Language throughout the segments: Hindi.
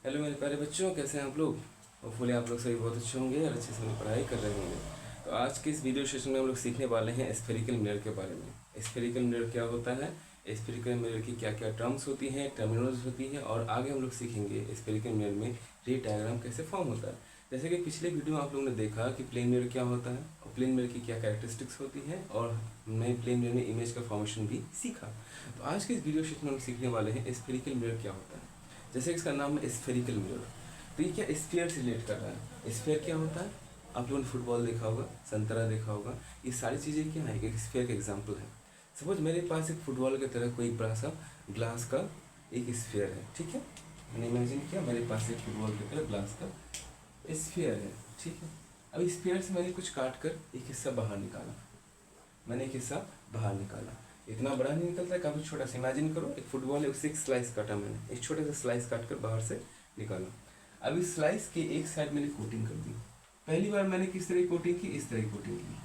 हेलो मेरे प्यारे बच्चों, कैसे हैं आप लोग। होपफुली आप लोग सभी बहुत अच्छे होंगे और अच्छे से अपनी पढ़ाई कर रहे होंगे। तो आज के इस वीडियो सेशन में हम लोग सीखने वाले हैं स्फेरिकल मिरर के बारे में। स्फेरिकल मिरर क्या होता है, स्फेरिकल मिरर की क्या क्या टर्म्स होती हैं, टर्मिनोलॉजी होती है, और आगे हम लोग सीखेंगे स्फेरिकल मिरर में रे डायग्राम कैसे फॉर्म होता है। जैसे कि पिछले वीडियो में आप लोगों ने देखा कि प्लेन मिरर क्या होता है और प्लेन मिरर की क्या कैरेक्टरिस्टिक्स होती है, और हमने प्लेन मिरर में इमेज का फॉर्मेशन भी सीखा। तो आज के इस वीडियो सेशन में हम सीखने वाले हैं स्फेरिकल मिरर क्या होता है। जैसे इसका नाम है स्फेरिकल मिरर, तो ये क्या स्फीयर से रिलेट कर रहा है। स्फीयर क्या होता है, आप लोगों ने फुटबॉल देखा होगा, संतरा देखा होगा, ये सारी चीज़ें क्या है, एक स्फीयर का एग्जाम्पल है। सपोज मेरे पास एक फुटबॉल की तरह कोई बड़ा सा ग्लास का एक स्फीयर है, ठीक है। मैंने इमेजिन किया मेरे पास एक फुटबॉल की तरह ग्लास का स्फीयर है, ठीक है। अब स्फीयर से मैंने कुछ काट कर एक हिस्सा बाहर निकाला, मैंने एक हिस्सा बाहर निकाला। इतना बड़ा नहीं निकलता है, काफ़ी छोटा सा। इमेजिन करो एक फुटबॉल है, उससे एक स्लाइस काटा मैंने, एक छोटे से स्लाइस काट कर बाहर से निकाला। अब इस स्लाइस के एक साइड मैंने कोटिंग कर दी। पहली बार मैंने किस तरह की कोटिंग की, इस तरह की कोटिंग की।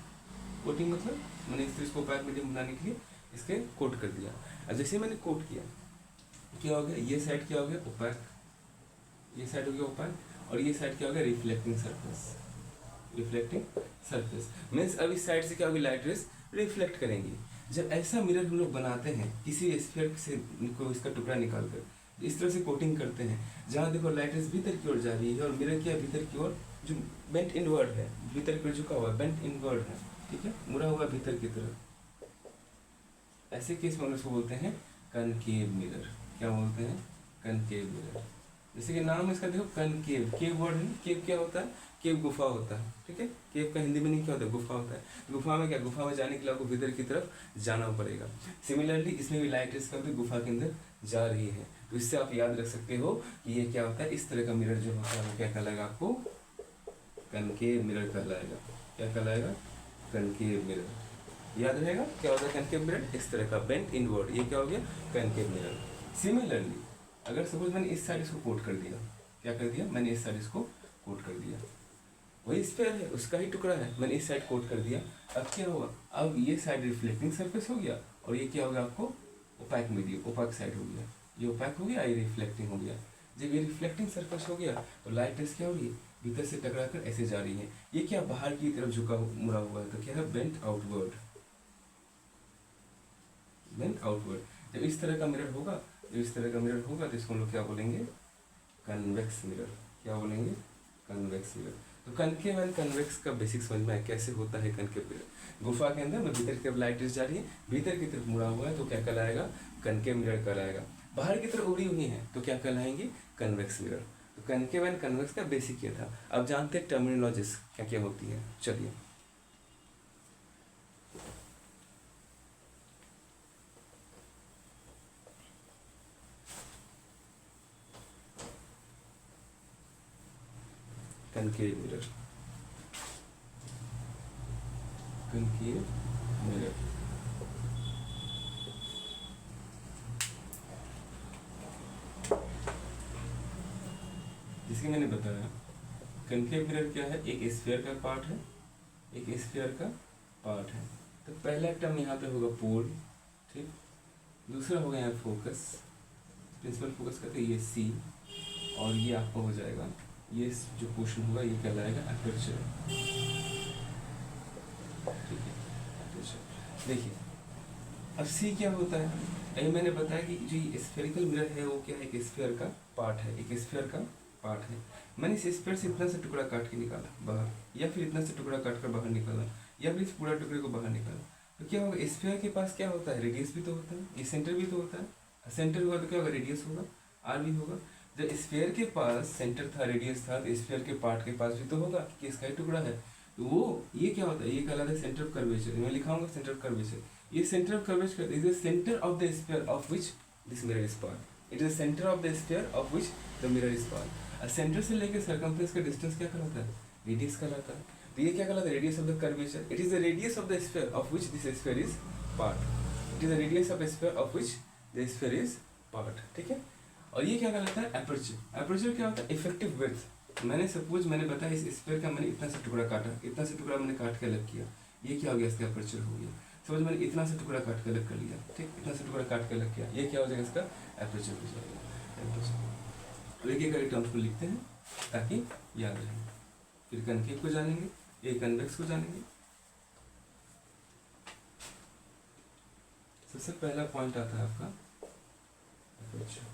कोटिंग मतलब मैंने इस तरह इसको पैक मीडियम बनाने के लिए इसके कोट कर दिया। अब जैसे मैंने कोट किया, क्या हो गया, ये साइड क्या हो गया, ओपैक, ये साइड हो गया ओपैक, और ये साइड क्या हो गया, reflecting surface. Reflecting surface means अब इस साइड से क्या होगी, लाइट रेस रिफ्लेक्ट करेंगी। जब ऐसा मिरर हम लोग बनाते हैं, किसी स्फीयर से को इसका टुकड़ा निकाल कर इस तरह से कोटिंग करते हैं, जहाँ देखो लाइट रेस भीतर की ओर जा रही है और मिरर क्या भीतर की ओर जो बेंट इनवर्ड है, भीतर की ओर झुका हुआ है, बेंट इनवर्ड है, ठीक है, मुड़ा हुआ भीतर की तरफ। ऐसे केस में हम उसको बोलते हैं कनकेव मिरर। क्या बोलते हैं, कनकेव मिरर। जैसे कि नाम इसका देखो कनकेव, केव वर्ड है, केव क्या होता है, केव गुफा होता है, ठीक है। केव का हिंदी में नहीं क्या होता है, गुफा होता है। गुफा में क्या, गुफा में जाने के लिए आपको भीतर की तरफ जाना पड़ेगा। सिमिलरली इसमें भी लाइट रेस का गुफा के अंदर जा रही है, तो इससे आप याद रख सकते हो कि ये क्या होता है, इस तरह का मिरर जो होता है वो क्या कहलाएगा, आपको कनकेव मिरर कहलाएगा। क्या कहलाएगा, कनकेव मिरर। याद रहेगा क्या होता है कनकेव मिरर, इस तरह का बेंट इनवर्ड, ये क्या हो गया, कनकेव मिरर। सिमिलरली अगर सपोज मैंने इस साइड इसको कोट कर दिया, क्या कर दिया, मैंने इस साइड इसको कोट कर दिया, वही स्फीयर है, उसका ही टुकड़ा है, मैंने इस साइड कोट कर दिया। अब क्या हुआ, अब ये साइड रिफ्लेक्टिंग सरफेस हो गया, और ये क्या हो गया, आपको ओपैक मीडियम, ओपैक साइड हो गया। ये ओपैक हो गया, ये रिफ्लेक्टिंग हो गया। जब ये रिफ्लेक्टिंग सरफेस हो गया तो लाइट रेस क्या हो रही है, भीतर से टकरा कर ऐसे जा रही है। ये क्या बाहर की तरफ झुका मुड़ा हुआ है, तो क्या है, बेंट आउटवर्ड, बेंट आउटवर्ड। जब इस तरह का मिरर होगा, जब इस तरह का मिरर होगा तो इसको हम लोग क्या बोलेंगे, कन्वेक्स मिरर। क्या बोलेंगे, कन्वेक्स मिरर। तो कनकेव एंड कन्वेक्स का बेसिक समझ में आया, कैसे होता है कनकेव मिरर। गुफा के अंदर में भीतर की तरफ लाइट रेस जा रही है, भीतर की तरफ मुड़ा हुआ है, तो क्या कहलाएगा, कनकेव मिरर कहलाएगा। बाहर की तरफ उड़ी हुई है तो क्या कहलाएंगी, कन्वेक्स मिरर। तो कनकेव एंड कन्वेक्स का बेसिक ये था। अब जानते हैं टर्मिनोलॉजीज क्या क्या होती है, चलिए। Concave mirror, concave mirror. जिसके मैंने बताया कनकेव मिरर क्या है, एक स्फीयर का पार्ट है, एक स्फीयर का पार्ट है। तो पहला टर्म यहाँ पे होगा पोल, ठीक। दूसरा होगा यहाँ फोकस, प्रिंसिपल फोकस कहते हैं, ये सी, और ये आपका हो जाएगा, ये जो पोर्शन होगा ये कहलाएगा अपर्चर, ठीक है, अपर्चर। देखिए अब सी क्या होता है, अभी मैंने बताया कि जो स्फेरिकल मिरर है वो क्या है, एक स्फीयर का पार्ट है, एक स्फीयर का पार्ट है। मैंने इस स्फीयर से इतना सा टुकड़ा काट के निकाला बाहर, या फिर इतना सा टुकड़ा काट कर बाहर निकाला, या फिर इस पूरा टुकड़े को बाहर निकाला, तो क्या होगा, स्फीयर के पास क्या होता है, रेडियस भी तो होता है, ये सेंटर भी तो होता है। सेंटर हुआ तो क्या होगा, रेडियस होगा, आर भी होगा। जब स्फीयर के पास सेंटर था, रेडियस था, तो स्फीयर के पार्ट के पास भी तो होगा कि इसका ही टुकड़ा है। तो वो ये क्या होता है, ये कहलाता है सेंटर ऑफ कर्वेचर। मैं लिखाऊंगा सेंटर ऑफ कर्वेचर। ये centre of curvature is the centre of the sphere of which this mirror is part. It is the centre of the sphere of which the mirror is part. Centre से लेकर सर्कमफ्रेंस का डिस्टेंस क्या कहलाता है, रेडियस कहलाता है। तो ये क्या कहलाता है, radius of the curvature. It is the radius of the sphere of which this sphere is part. It is the radius of the sphere of which the sphere is part, ठीक है। और ये क्या कहलाता है, एपर्चर। एपर्चर क्या होता है, इफेक्टिव विड्थ। मैंने सपोज मैंने बताया इस स्फीयर का मैंने इतना सा टुकड़ा काटा, इतना सा टुकड़ा मैंने काट के अलग किया, ये क्या हो गया, इसका एपर्चर हो गया। सपोज मैंने इतना सा टुकड़ा काट के अलग कर लिया, ठीक, इतना सा टुकड़ा काट के अलग किया, ये क्या हो जाएगा, इसका एपर्चर हो जाएगा, एपर्चर। अब एक एक करके टर्म्स को लिखते हैं ताकि याद रहे। फिर कनकेव को जानेंगे, एक कन्वेक्स को जानेंगे। सबसे पहला पॉइंट आता है आपका एपर्चर।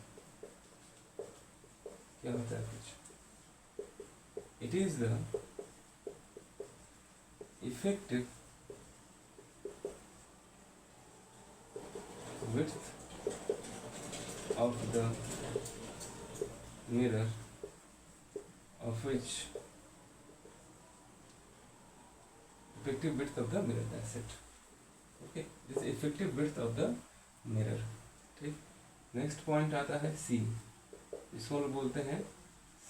क्या होता है aperture? It is the effective width of the mirror of which effective width of the mirror, that's it. Okay, this effective width of the mirror. ठीक, नेक्स्ट पॉइंट आता है C, इसको हम बोलते हैं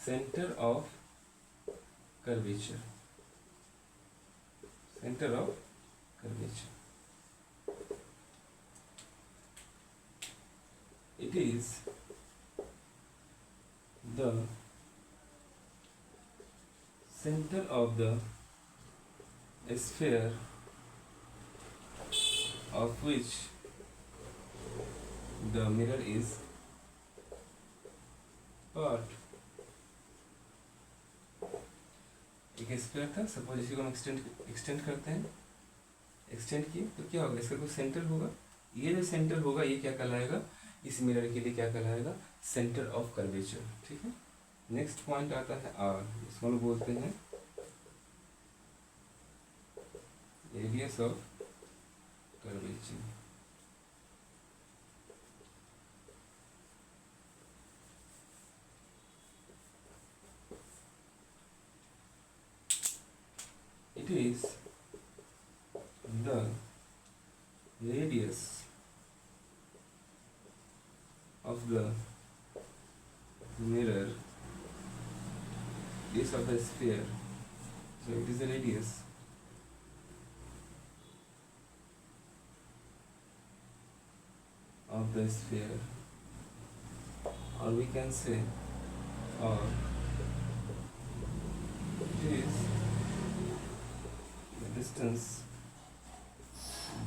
centre of curvature. Centre of curvature, it is the center of the sphere of which the mirror is part। एक स्फीयर था, सपोज इसी को हम एक्सटेंड करते हैं, एक्सटेंड किए तो क्या होगा, इसका कोई सेंटर होगा, ये जो सेंटर होगा ये क्या कहलाएगा, इस मिरर के लिए क्या कहलाएगा, सेंटर ऑफ कर्वेचर। ठीक है, नेक्स्ट पॉइंट आता है R, इसको हम बोलते हैं radius of curvature. It is the radius of the mirror, radius of the sphere, so it is the radius of the sphere, or we can say, or it is the distance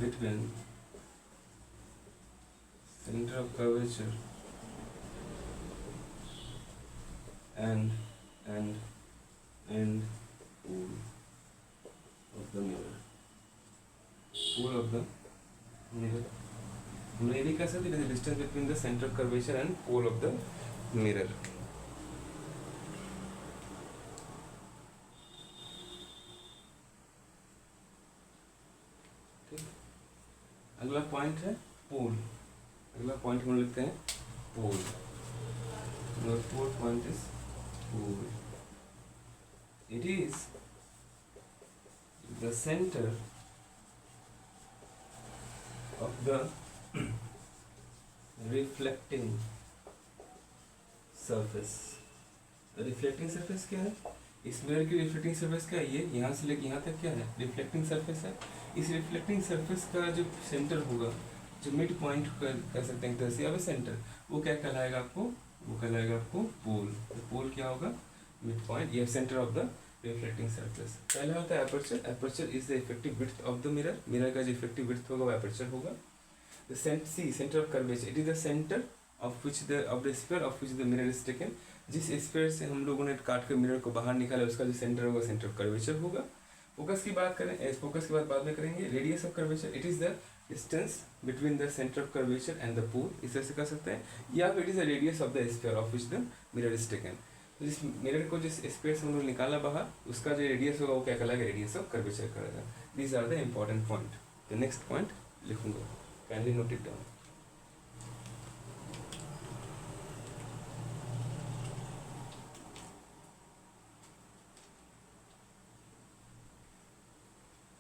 between center of curvature and pole of the mirror, pole of the mirror। हम ये भी कह सकते हैं distance between the centre of curvature and pole of the mirror. ठीक, अगला पॉइंट है पोल। अगला पॉइंट हम लिखते हैं pole. Number 4 point is pole. It is the centre of the reflecting surface. Reflecting surface क्या है, इस मिरर की रिफ्लेक्टिंग सरफेस क्या है, ये यहाँ से लेके यहाँ तक क्या है, रिफ्लेक्टिंग सरफेस है। इस रिफ्लेक्टिंग सरफेस का जो सेंटर होगा, जो मिड पॉइंट कह सकते हैं तरह से, या सेंटर, वो क्या कहलाएगा आपको, वो कहलाएगा आपको पोल। तो पोल क्या होगा, मिड पॉइंट, ये centre of the reflecting surface. पहला होता है aperture. Aperture is the effective width of the mirror. Mirror का जो इफेक्टिव विड्थ होगा वो एपर्चर होगा। The centre of curvature, it is the centre of which the of the sphere of which the mirror is taken. जिस स्फीयर से हम लोगों ने काट कर मिरर को बाहर निकाला, उसका जो सेंटर होगा सेंटर ऑफ कर्वेचर होगा। फोकस की बात करें, फोकस की बात बाद में करेंगे। Radius of curvature, it is the distance between the centre of curvature and the pole, इस तरह से कर सकते हैं। या फिर it is the radius of the sphere of which the mirror is taken. तो जिस मिरर को जिस स्फीयर से हम लोग निकाला बाहर, उसका जो रेडियस होगा वो क्या कहलाएगा, रेडियस ऑफ कर्वेचर करेगा। These are the important point. The next point लिखूंगा, kindly note it down.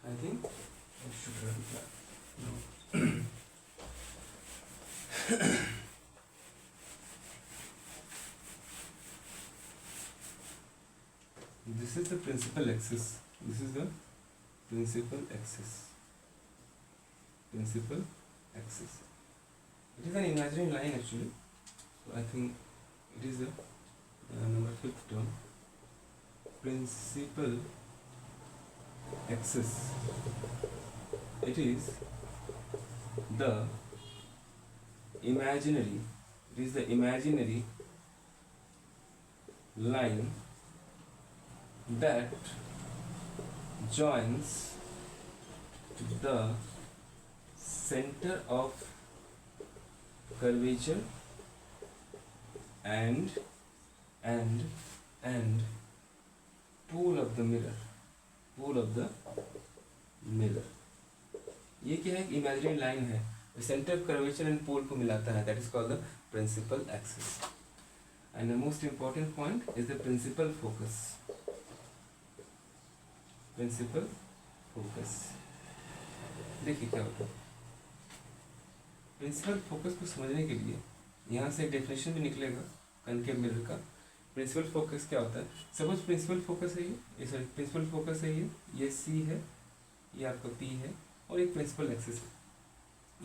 I think I should write that. No. This is the principal axis. This is the principal axis. Principal axis. It is an imaginary line actually. So I think it is the number 5th term. Principal axis. It is the imaginary. It is the imaginary line that joins the center of curvature and pole of the mirror. ये क्या है? इमेजिनरी लाइन है, centre of curvature and pole को मिलाता है, that is called the principal axis. And the most important point is the principal focus. देखिए क्या होता है. प्रिंसिपल फोकस को समझने के लिए यहाँ से एक डेफिनेशन भी निकलेगा कनकेव मिरर का. प्रिंसिपल फोकस क्या होता है? सपोज प्रिंसिपल फोकस है ये सॉरी प्रिंसिपल फोकस है, ये सी है, ये आपका पी है और एक प्रिंसिपल एक्सिस है.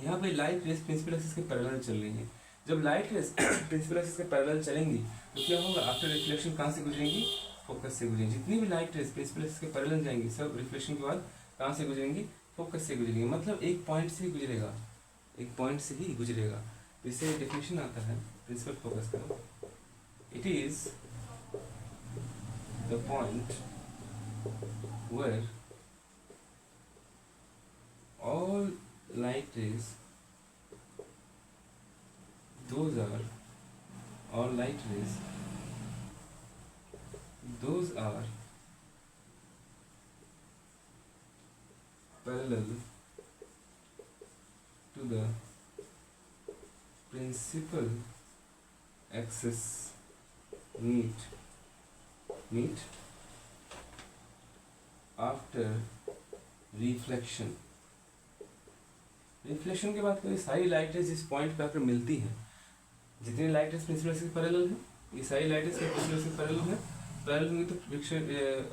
यहाँ पे लाइट रेस प्रिंसिपल एक्सिस के पैरेलल चल रही है. जब लाइट रेस प्रिंसिपल एक्सिस के पैरेलल चलेंगी तो क्या होगा? आफ्टर रिफ्लेक्शन कहाँ से गुजरेंगी? फोकस से गुजरेंगी. जितनी भी लाइट रेस प्रिंसिपल एक्सिस के पैरेलल जाएंगी सब रिफ्लेक्शन के बाद कहाँ से गुजरेंगी? फोकस से गुजरेंगी. मतलब एक पॉइंट से ही गुजरेगा, तो इससे डेफिनेशन आता है प्रिंसिपल फोकस का. It is the point where all light rays those are parallel to the principal axis meet after reflection. Reflection के बाद कोई सारी लाइट रेज इस पॉइंट पे आकर मिलती हैं. जितनी लाइट रेज प्रिंसिपल एक्सिस के पैरेलल है, ये सारी लाइट रेज प्रिंसिपल एक्सिस के पैरेलल होंगी तो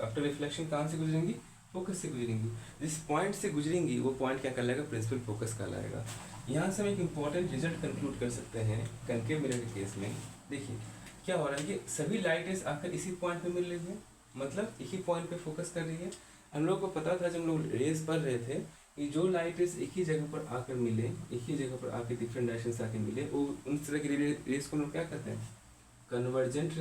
आफ्टर रिफ्लेक्शन कहाँ से गुजरेंगी? फोकस से गुजरेंगी. जिस पॉइंट से गुजरेंगी वो पॉइंट क्या कहलाएगा? प्रिंसिपल फोकस कहलाएगा. यहाँ से हम एक इम्पॉर्टेंट रिजल्ट कंक्लूड कर सकते हैं कनकेव मिरर के केस में. देखिए क्या हो रहा है कि सभी लाइट रेज आकर इसी पॉइंट पे मिल रही है, मतलब एक ही पॉइंट पे फोकस कर रही है. हम लोग को पता था जब हम लोग रेज पढ़ रहे थे कि जो लाइट रेज एक ही जगह पर आकर मिले, एक ही जगह पर आकर डिफरेंट डायरेक्शन से आकर मिले, वो उन तरह की रेज को हम लोग क्या कहते हैं? कन्वर्जेंट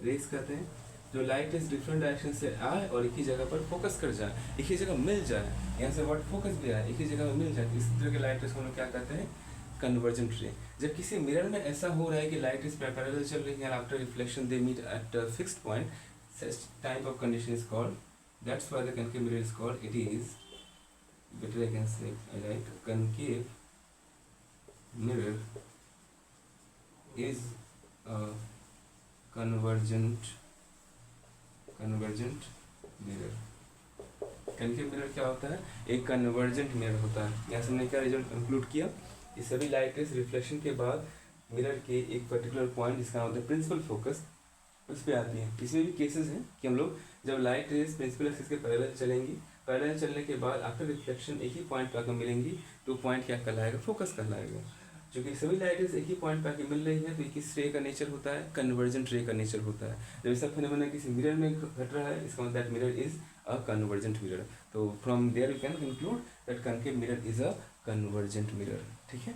रेज कहते हैं. जो लाइट रेज डिफरेंट डायरेक्शन से आए और एक ही जगह पर फोकस कर जाए, एक ही जगह मिल जाए, यहाँ से वर्ड फोकस भी आए, एक ही जगह में मिल जाए, इस तरह के लाइट रेज को हम लोग क्या कहते हैं? कन्वर्जेंट रे. जब किसी मिरर में ऐसा हो रहा है कि लाइट रेज पैरेलल चल रही है, after reflection they meet at fixed point, such type of condition is called, that's why the concave mirror is called, it is, better I can say, right, concave mirror is a convergent mirror. concave mirror क्या होता है? एक convergent mirror होता है. यहाँ से हमने क्या रिजल्ट कंक्लूड किया कि सभी लाइट रेज रिफ्लेक्शन के बाद मिरर के एक पर्टिकुलर पॉइंट जिसका नाम होता है प्रिंसिपल फोकस, उस पर आती हैं. इसमें भी केसेस हैं कि हम लोग जब लाइट रेज प्रिंसिपल एक्सिस के पैरेलल चलेंगी, पैरेलल चलने के बाद आफ्टर रिफ्लेक्शन एक ही पॉइंट पर आकर मिलेंगी तो पॉइंट क्या कहलाएगा? फोकस कहलाएगा. क्योंकि सभी लाइट रेज एक ही पॉइंट पर आकर मिल रही है तो किस रे का नेचर होता है? कन्वर्जेंट रे का नेचर होता है. जब ऐसा फिनोमेना किसी मिरर में घट रहा है, इसका मतलब that mirror is a convergent mirror. तो from there you can conclude that concave mirror is a convergent mirror. ठीक है.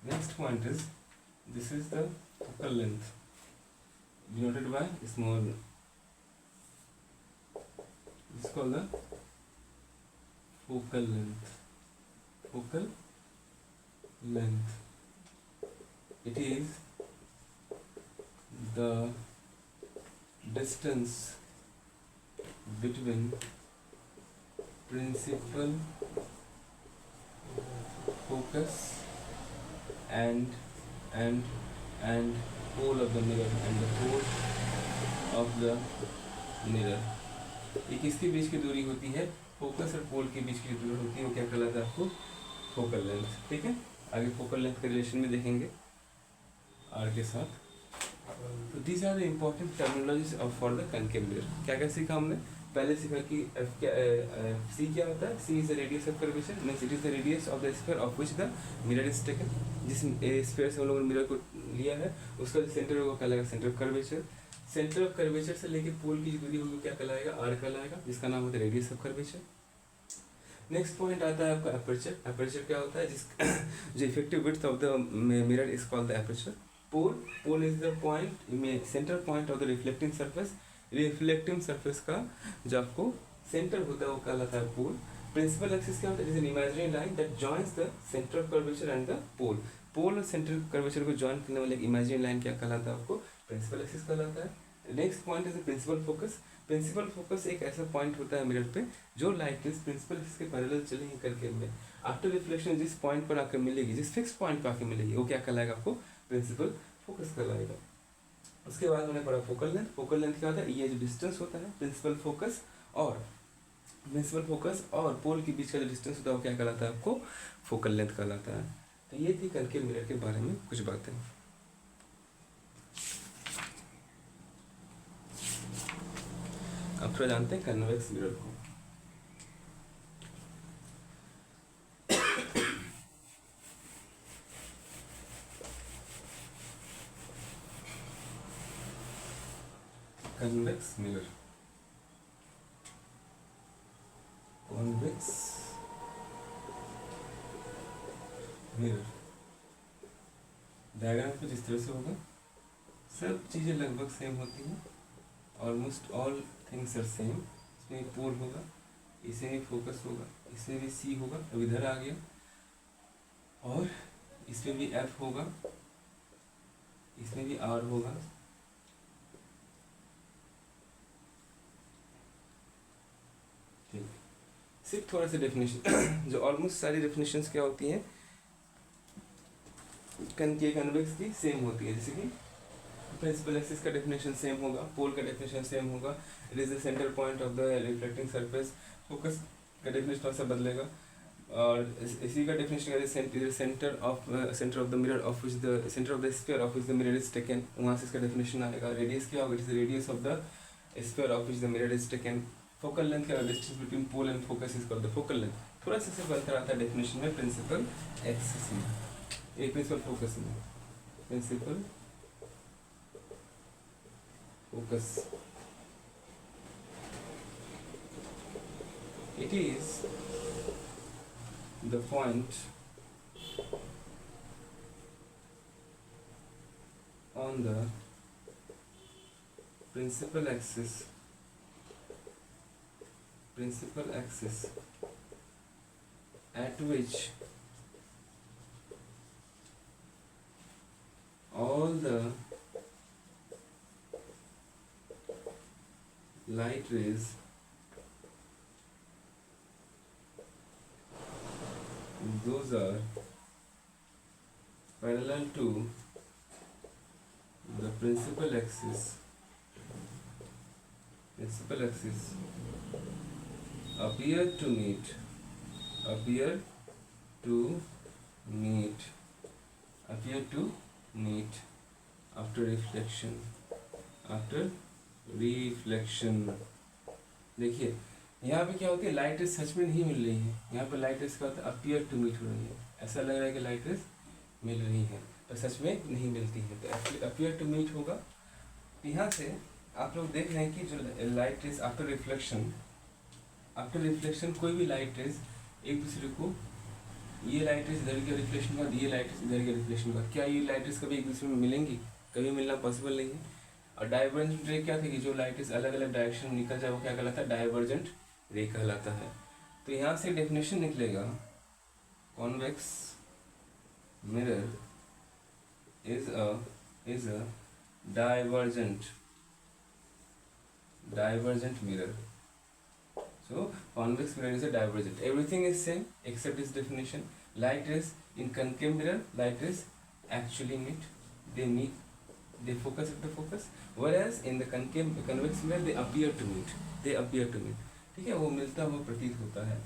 Next point is, this is the focal length denoted by small. This is called the focal length. It is the distance between principal focus and pole of the mirror and the pole of the mirror. ये किसके बीच की दूरी होती है? फोकस और पोल के बीच की दूरी होती है, वो क्या कहलाता है आपको? Focal length. ठीक है. आगे फोकल लेंथ का रिलेशन भी देखेंगे आर के साथ. तो these are the important terminologies for the concave mirror. क्या क्या सीखा हमने? पहले सीखा कि एफ क्या सी क्या होता है, C is the radius of curvature, means it is the radius of the sphere of which the mirror is taken. जिस स्फीयर से हम लोगों ने मिरर को लिया है उसका जो सेंटर होगा कहलाएगा centre of curvature. Centre of curvature से लेके पोल की जो दूरी होगी क्या कहलाएगा, आर कहलाएगा, जिसका नाम होता है radius of curvature. Next point आता है आपका एपर्चर। एपर्चर क्या होता है, जिस जो effective width of the mirror is called the aperture. Pole, pole is the point centre point of the reflecting surface. Reflecting surface का जो आपको सेंटर होता है वो कहलाता है पोल। प्रिंसिपल एक्सिस क्या होता है, it is an imaginary line that joins the centre of curvature and the pole. Pole और सेंटर कर्वेचर को जॉइन करने वाले एक इमेजिनरी लाइन क्या कहलाता है आपको, प्रिंसिपल एक्सिस कहलाता है। Next point is the principal focus. Principal focus एक ऐसा पॉइंट होता है मिरर पे जो लाइट इस प्रिंसिपल एक्सिस के पैरेलल चलेगी करके में आफ्टर रिफ्लेक्शन जिस पॉइंट पर आकर मिलेगी, जिस फिक्स पॉइंट पर आकर मिलेगी वो क्या कहलाएगा आपको, प्रिंसिपल फोकस कहलाएगा। उसके बाद हमने पढ़ा फोकल लेंथ। फोकल लेंथ क्या होता है, ये जो डिस्टेंस होता है प्रिंसिपल फोकस और पोल के बीच का जो डिस्टेंस होता है वो क्या कहलाता है आपको, फोकल लेंथ कहलाता है। तो ये थी कनकेव मिरर के बारे में कुछ बातें। अब थोड़ा जानते हैं कन्वेक्स मिरर को। Convex mirror, convex mirror diagram कुछ इस तरह से होगा। सब चीज़ें लगभग सेम होती हैं, almost all things are same. इसमें पोल होगा, इसमें भी फोकस होगा, इसमें भी सी होगा, अब इधर आ गया, और इसमें भी एफ होगा, इसमें भी आर होगा, ठीक। सिर्फ थोड़ा सा डेफिनेशन जो ऑलमोस्ट सारी डेफिनेशंस क्या होती हैं कन्वेक्स की सेम होती है। जैसे कि प्रिंसिपल एक्सिस का डेफिनेशन सेम होगा, पोल का डेफिनेशन सेम होगा, it is the centre point of the reflecting surface. Focus का डेफिनेशन थोड़ा सा बदलेगा, और इसी का definition centre of the mirror of which the centre of the sphere of which the mirror is taken, वहाँ से इसका डेफिनेशन आएगा। रेडियस क्या होगा, it is the radius of the sphere of which the mirror is taken. Focal length का distance between pole and focus is called the focal length. थोड़ा सा सिर्फ अंतर आता है डेफिनेशन में प्रिंसिपल एक्सिस में, एक प्रिंसिपल फोकस में, principal focus it is the point on the principal axis at which all the light rays those are parallel to the principal axis appear to meet after reflection। देखिए यहाँ पे क्या होती है, लाइट रेस सच में नहीं मिल रही है। यहाँ पे लाइट रेस का होता है अपीयर टू मीट हो रही है, ऐसा लग रहा है कि लाइट रेस मिल रही है पर सच में नहीं मिलती है। तो अपीयर टू मीट होगा। यहाँ से आप लोग देख रहे हैं कि जो लाइट रेस आफ्टर रिफ्लेक्शन कोई भी लाइट रेस एक दूसरे को, ये लाइट रेस इधर के रिफ्लेक्शन का, ये लाइट रेस इधर के रिफ्लेक्शन का, क्या ये लाइट रेस कभी एक दूसरे में मिलेंगी, कभी मिलना पॉसिबल नहीं है। और डाइवर्जेंट रे क्या थी कि जो लाइट रेस अलग अलग डायरेक्शन में निकल जाए वो क्या कहलाता है, डाइवर्जेंट रे कहलाता है। तो यहाँ से डेफिनेशन निकलेगा, convex mirror is a divergent mirror. So convex mirror is a divergent. Everything is same except this definition. Light rays in concave mirror, light rays actually meet. They focus at the focus. Whereas in the convex mirror, they appear to meet. ठीक है, वो मिलता हुआ प्रतीत होता है.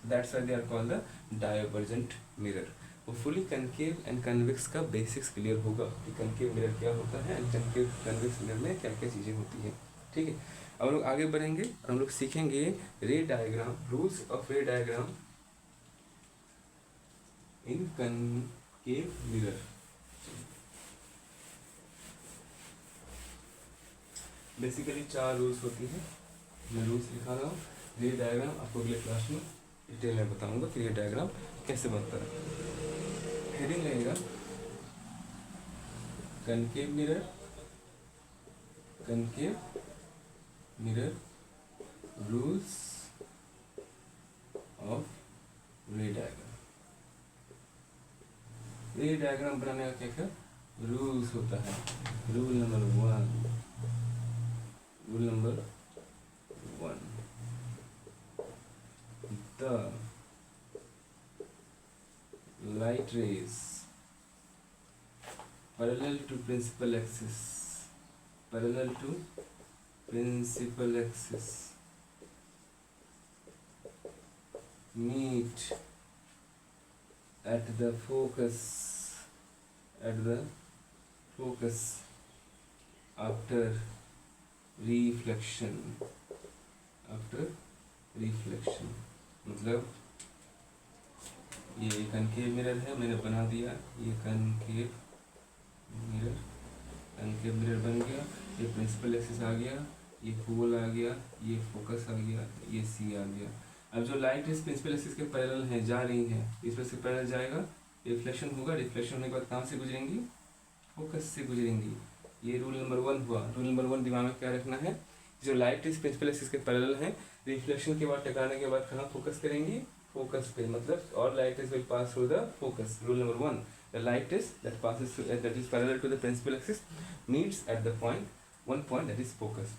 That's why they are called the divergent mirror. वो फुली कनकेव एंड कन्वेक्स का बेसिक्स क्लियर होगा कि कनकेव मिरर क्या होता है एंड कनवेक्स मिरर में क्या क्या चीज़ें होती हैं. ठीक है, अब लोग आगे बढ़ेंगे और हम लोग सीखेंगे रे डायग्राम, रूल्स ऑफ रे diagram in concave mirror. Basically 4 rules होती हैं, मैं रूल्स लिखा रहा हूँ। रे डायग्राम आपको अगले क्लास में डिटेल में बताऊंगा कि रे डायग्राम कैसे बनता है। हेडिंग रहेगा concave mirror, concave mirror rules of रे डायग्राम। रे डायग्राम बनाने का क्या क्या रूल्स होता है। Rule number 1, rule number 1, the light rays parallel to principal axis, parallel to principal axis meet at the focus, at the focus after reflection, after reflection। मतलब ये कनकेव मिरर है, मैंने बना दिया, ये कनकेव मिरर, कनकेव मिरर बन गया, ये प्रिंसिपल एक्सिस आ गया, ये पोल आ गया, ये फोकस आ गया, ये सी आ गया। अब जो लाइट इस प्रिंसिपल एक्सिस के पैरेलल है, जा रही है, इस पर से पैरेलल जाएगा, रिफ्लेक्शन होगा, रिफ्लेक्शन होने के बाद कहाँ से गुजरेंगी, फोकस से गुजरेंगी। ये रूल नंबर 1 हुआ। रूल नंबर 1 दिमाग में क्या रखना है, जो लाइट इस प्रिंसिपल एक्सिस के पैरेलल है, रिफ्लेक्शन के बाद टकराने के बाद कहाँ फोकस करेंगी, फोकस पे, मतलब और light is will pass through the focus. Rule number 1, the light is that passes through that is parallel to the principal axis meets at the point, one point, that is focus.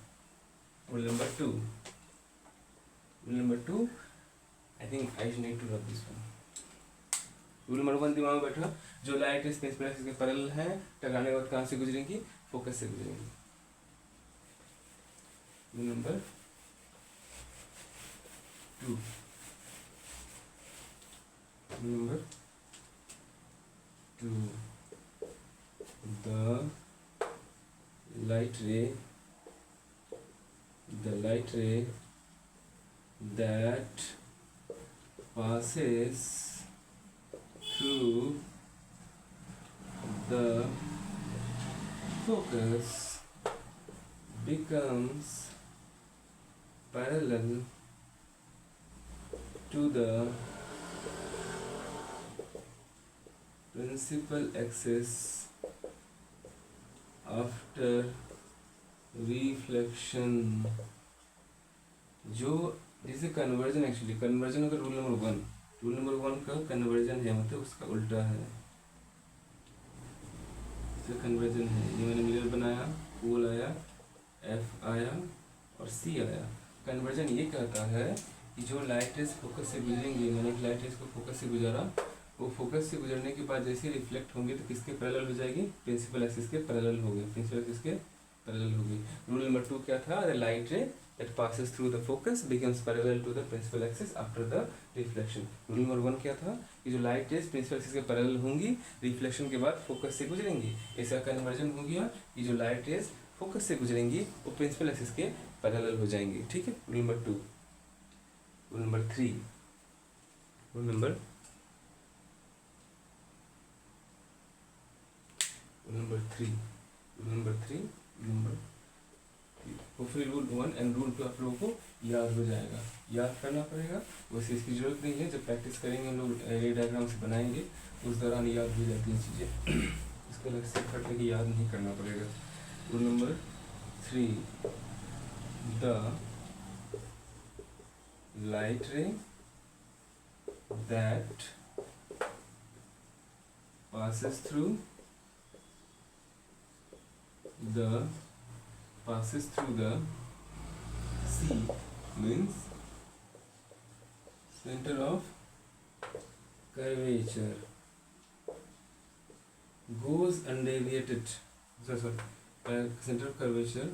Rule number 2, rule number 2, I think I need to rub this one. Rule number 1 दिमाग में बैठा, जो लाइट इस प्रिंसिपल एक्सिस के पैरेलल है, टकराने के बाद कहाँ से गुजरेंगी, फोकस से गुजरेंगी। Rule number 2, number 2, the light ray that passes through the focus becomes parallel to the principal axis after reflection। जो जिसे कन्वर्जन, एक्चुअली कन्वर्जन होगा रूल नंबर 1, रूल नंबर 1 का कन्वर्जन है, मतलब उसका उल्टा है। जो कन्वर्जन है, ये मैंने मिरर बनाया, पोल आया, एफ आया और सी आया। कन्वर्जन ये कहता है कि जो लाइट रेज फोकस से गुजरेंगी, मैंने एक लाइट रेज को फोकस से गुजारा, वो फोकस से गुजरने के बाद जैसे रिफ्लेक्ट होंगे तो किसके पैरेलल हो जाएगी, प्रिंसिपल एक्सिस के पैरेलल हो गए, प्रिंसिपल एक्सिस के पैरेलल हो गई। रूल नंबर 2 क्या था, the light ray that passes through the focus becomes parallel to the principal axis after the reflection. Rule number 1 क्या था कि जो लाइट रेज प्रिंसिपल एक्सिस के पैरेलल होंगी, रिफ्लेक्शन के बाद फोकस से गुजरेंगी। इसका कन्वर्जन हो गया कि जो लाइट रेज फोकस से गुजरेंगी वो प्रिंसिपल एक्सिस के पैरेलल हो जाएंगी। ठीक है, rule number 2। Rule number 3, rule number 3, hopefully rule 1 and rule 2 आप लोगों को याद हो जाएगा, याद करना पड़ेगा, वैसे इसकी जरूरत नहीं है। जब प्रैक्टिस करेंगे हम लोग रे डायग्राम से बनाएंगे, उस दौरान याद हो जाती हैं चीज़ें, इसको अलग से कट करके याद नहीं करना पड़ेगा। Rule number 3, the light ray that passes through the C means center of curvature goes undeviated, center of curvature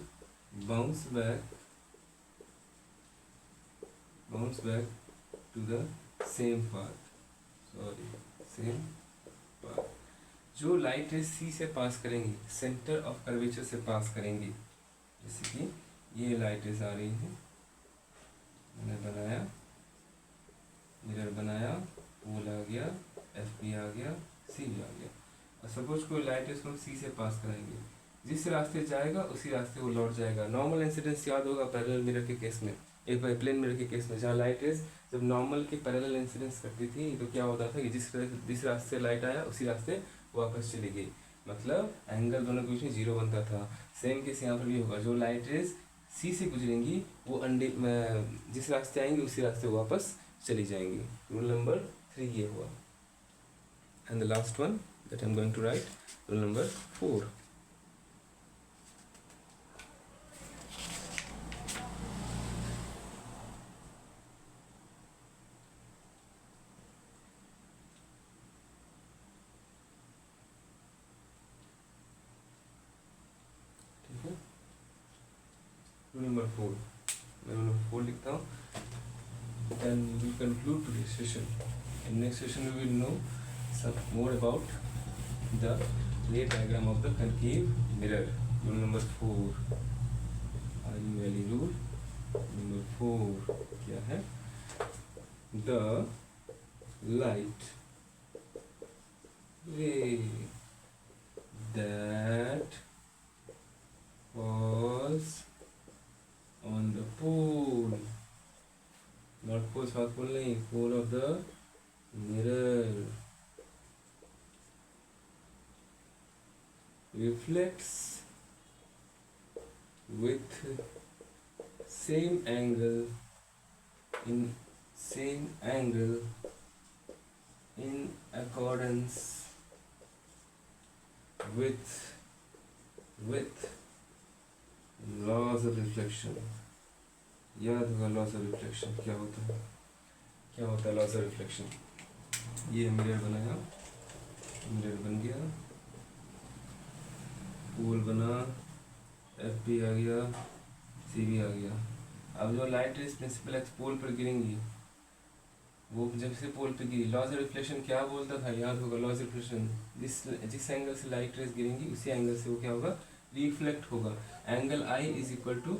bounce back to the same path। जो लाइट रेज सी से पास करेंगी, सेंटर ऑफ कर्वेचर से पास करेंगी, जैसे कि ये लाइट रेस आ रही है, मैंने बनाया, मिरर बनाया, पोल आ गया, एफ भी आ गया, सी भी आ गया। और सपोज कोई लाइट रेस को सी से पास कराएंगे, जिस रास्ते जाएगा उसी रास्ते वो लौट जाएगा। नॉर्मल इंसिडेंस याद होगा पैरेलल मिरर के केस में, एक प्लेन मिरर के केस में, जहाँ लाइट रेस जब नॉर्मल के पैरेलल इंसिडेंस करती थी तो क्या होता था कि जिस रास्ते लाइट आया उसी रास्ते वापस चली गई, मतलब एंगल दोनों के बीच में जीरो बनता था। सेम केस यहाँ पर भी होगा, जो लाइट रेस सी से गुजरेंगी वो जिस रास्ते आएंगी उसी रास्ते वापस चली जाएंगी। रूल नंबर 3 ये हुआ। And the last one that I am going to write, rule number 4। ठीक है, रूल नंबर 4, मैं रूल नंबर 4 लिखता हूँ। Then we will conclude today's session. In next session we will know some more about the Ray diagram of the concave mirror. Rule number 4, RULE rule number 4 क्या है? The light ray that falls on the pole, not pole, south pole नहीं, pole of the mirror, reflects with same angle in accordance with laws of reflection। याद होगा लॉस ऑफ रिफ्लेक्शन क्या होता है, क्या होता है लॉस ऑफ रिफ्लेक्शन। ये मिरर बनाया, मिरर बन गया, पोल बना, एफ भी आ गया, सी भी आ गया। अब जो लाइट रेस प्रिंसिपल एक्स पोल पर गिरेंगी, वो जब से पोल पर गिरी, लॉस ऑफ रिफ्लेक्शन क्या बोलता था, याद होगा लॉस ऑफ रिफ्लेक्शन, जिस एंगल से लाइट रेस गिरेंगी उसी एंगल से वो क्या होगा, रिफ्लेक्ट होगा। Angle I is equal to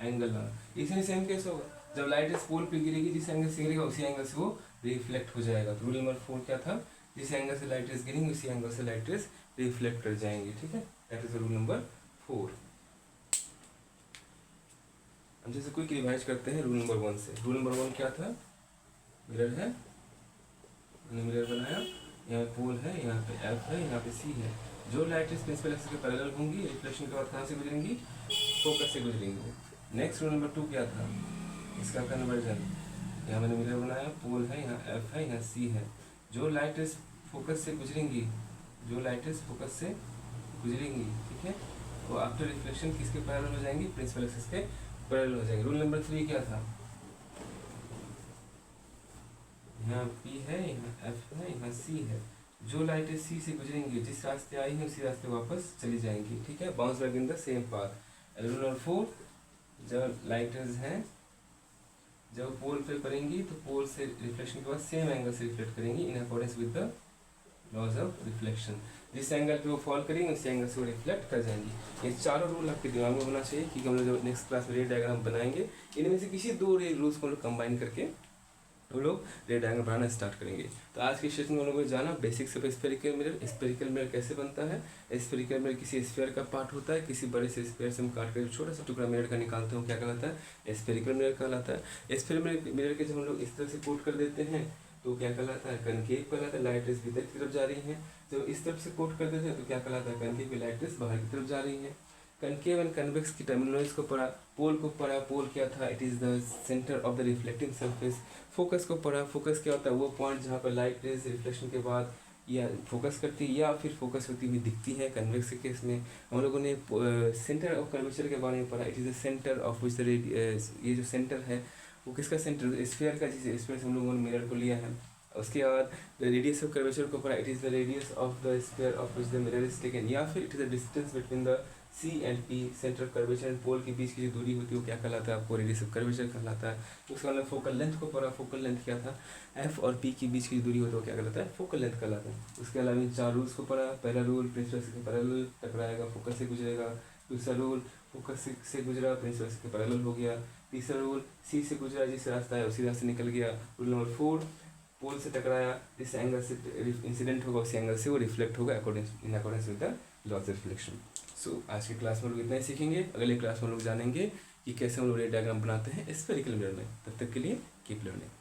angle R. इसमें सेम केस होगा, जब लाइट रेस पोल पे गिरेगी जिस एंगल से गिरेगा उसी एंगल से वो रिफ्लेक्ट हो जाएगा। तो रूल नंबर 4 क्या था, जिस एंगल से लाइट रेस गिरेंगी उसी एंगल से लाइट रेस रिफ्लेक्ट कर जाएंगे। ठीक है, दैट इज रूल नंबर 4। हम जैसे क्विक रिवाइज करते हैं रूल नंबर 1 से। रूल नंबर 1 क्या था, मिरर है, मैंने मिरर बनाया, यहाँ पे पोल है, यहाँ पे एफ है, यहाँ पे सी है। जो लाइट रेस प्रिंसिपल एक्सिस के पैरेलल होंगी, रिफ्लेक्शन के बाद कहाँ से गुजरेंगी, फोकस से गुजरेंगी। नेक्स्ट रूल नंबर 2 क्या था, इसका कन्वर्जन। यहाँ मैंने मिरर बनाया, पोल है, यहाँ एफ है, यहाँ सी है। जो लाइट रेस फोकस से गुजरेंगी, जो लाइट रेस फोकस से गुजरेंगी, ठीक है, वो आफ्टर रिफ्लेक्शन किसके पैरेलल हो जाएंगी, प्रिंसिपल एक्सिस के पैरेलल हो जाएंगे। रूल नंबर 3 क्या था, यहाँ पी है, यहाँ एफ है, यहाँ सी है। जो लाइटें सी से गुजरेंगी, जिस रास्ते आई हैं उसी रास्ते वापस चली जाएंगी। ठीक है, bounce back in the same path. Rule number 4, जब लाइटें हैं, जब पोल पे पड़ेंगी तो पोल से रिफ्लेक्शन के बाद सेम एंगल से रिफ्लेक्ट करेंगी in accordance with the laws of reflection. जिस एंगल पे वो फॉल करेंगे उसी एंगल से वो रिफ्लेक्ट कर जाएंगी। ये चारों रूल आपके दिमाग में होना चाहिए, क्योंकि हम लोग जब नेक्स्ट क्लास में रे डायग्राम बनाएंगे, इनमें से किसी 2 रूल्स को लोग कंबाइन करके हम लोग रे डायग्राम बनाना स्टार्ट करेंगे। तो आज के सेशन में हम लोगों को जाना basics of spherical mirror. Spherical mirror कैसे बनता है, स्फेरिकल मिरर किसी स्फीयर का पार्ट होता है, किसी बड़े से स्फीयर से हम काट कर छोटा सा टुकड़ा मिरर का निकालते हैं, क्या कहलाता है, स्फेरिकल मिरर कहलाता है। स्फेरिकल मिरर के जब हम लोग इस तरह से कोट कर देते हैं तो क्या कहलाता है, कनकेव कहलाता है, लाइट रेस भीतर की तरफ जा रही है। जब इस तरफ से कोट कर देते हैं तो क्या कहलाता है, कनकेव की लाइट रेस बाहर की तरफ जा रही है। कनकेव एंड कन्वेक्स की टर्मिनोलॉजी को पढ़ा, पोल को पढ़ा, पोल क्या था, it is the centre of the reflecting surface. Focus को पढ़ा, फोकस क्या होता है, वो पॉइंट जहाँ पर लाइट रेज रिफ्लेक्शन के बाद या फोकस करती है या फिर फोकस होती हुई दिखती है। कन्वेक्स के केस में हम लोगों ने सेंटर ऑफ कर्वेचर के बारे में पढ़ा, it is the centre of which the ये जो सेंटर है वो किसका सेंटर, स्फीयर का, जिस स्फीयर से हम लोगों ने मिरर को लिया है। उसके बाद रेडियस ऑफ कर्वेचर को पढ़ा, it is the radius of the sphere of which the mirror is taken, या फिर it is the distance between the C and P, centre of curvature and pole के बीच की जो दूरी होती है वो क्या कहलाता है, आपको रेडियस ऑफ कर्वेचर कहलाता है। उसके बाद फोकल लेंथ को पढ़ा, फोकल लेंथ क्या था, एफ और पी के बीच की जो दूरी होती है वो क्या कहलाता है, फोकल लेंथ कहलाता है। उसके अलावा 4 रूल्स को पढ़ा। पहला रूल, प्रिंसिपल एक्सिस के पैरेलल टकराएगा, फोकस से गुजरेगा। दूसरा रूल, फोकस से गुजरा प्रिंसिपल के पैरेलल हो गया। तीसरा रूल, सी से गुजरा जिस रास्ता है उसी रास्ते निकल गया। रूल नंबर 4, पोल से टकराया जिस एंगल से इंसिडेंट होगा उसी एंगल से वो रिफ्लेक्ट होगा in accordance with the law of reflection. So आज की क्लास में लोग इतना ही सीखेंगे। अगले क्लास में लोग जानेंगे कि कैसे हम लोग रे डायग्राम बनाते हैं स्फेरिकल मिरर में। तब तक के लिए कीप लर्निंग।